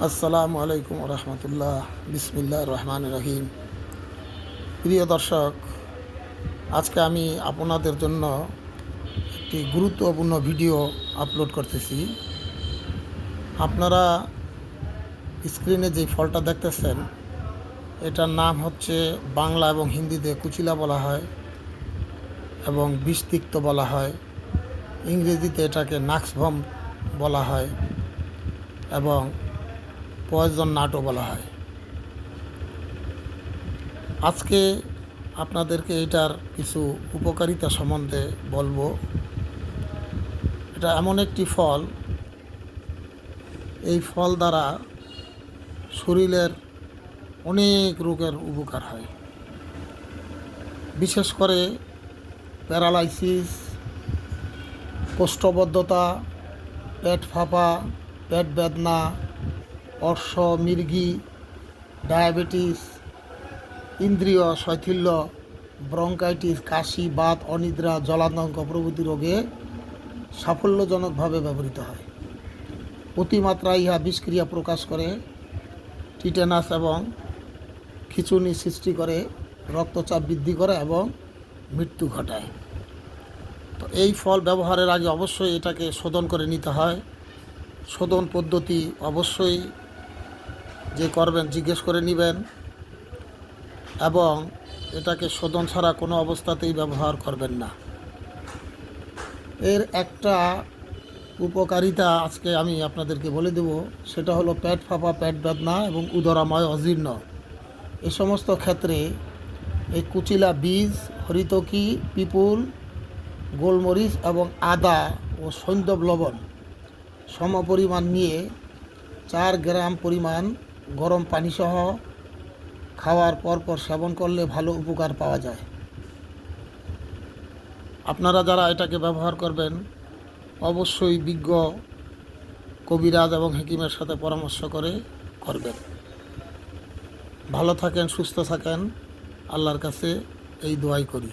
আসসালামু আলাইকুম রহমতুল্লাহ। বিসমিল্লাহির রহমানির রহিম। প্রিয় দর্শক, আজকে আমি আপনাদের জন্য একটি গুরুত্বপূর্ণ ভিডিও আপলোড করতেছি। আপনারা স্ক্রিনে যে ফলটা দেখতেছেন, এটার নাম হচ্ছে বাংলা এবং হিন্দিতে কুচিলা বলা হয় এবং বিষতিক্ত বলা হয়। ইংরেজিতে এটাকে নাক্সভম বলা হয় এবং পয়জন নাটও বলা হয়। আজকে আপনাদেরকে এটার কিছু উপকারিতা সম্বন্ধে বলবো। এটা এমন একটি ফল, এই ফল দ্বারা শরীরের অনেক রোগের উপকার হয়। বিশেষ করে প্যারালাইসিস, কোষ্ঠবদ্ধতা, পেট ফাঁপা, পেট বেদনা, অর্শ মৃগী, ডায়াবেটিস, ইন্দ্রিয় শৈথিল্য, ব্রঙ্কাইটিস, কাশি, বাত, অনিদ্রা, জলাতঙ্ক প্রভৃতি রোগে সাফল্যজনকভাবে ব্যবহৃত হয়। অতিমাত্রায় ইহা বিষক্রিয়া প্রকাশ করে, টিটেনাস এবং খিঁচুনি সৃষ্টি করে, রক্তচাপ বৃদ্ধি করে এবং মৃত্যু ঘটায়। তো এই ফল ব্যবহারের আগে অবশ্যই এটাকে শোধন করে নিতে হয়। শোধন পদ্ধতি অবশ্যই যে করবেন জিজ্ঞেস করে নেবেন এবং এটাকে শোধন ছাড়া কোনো অবস্থাতেই ব্যবহার করবেন না। এর একটা উপকারিতা আজকে আমি আপনাদেরকে বলে দেব, সেটা হলো পেট ফাঁপা, পেট বেদনা এবং উদরাময় অজীর্ণ, এ সমস্ত ক্ষেত্রে এই কুচিলা বীজ, হরিতকি, পিপুল, গোলমরিচ এবং আদা ও সৈন্দব লবণ সমপরিমাণ নিয়ে 4 গ্রাম পরিমাণ গরম পানিসহ খাওয়ার পরপর সেবন করলে ভালো উপকার পাওয়া যায়। আপনারা যারা এটাকে ব্যবহার করবেন অবশ্যই বিজ্ঞ কবিরাজ এবং হেকিমের সাথে পরামর্শ করে করবেন। ভালো থাকেন, সুস্থ থাকেন, আল্লাহর কাছে এই দোয়াই করি।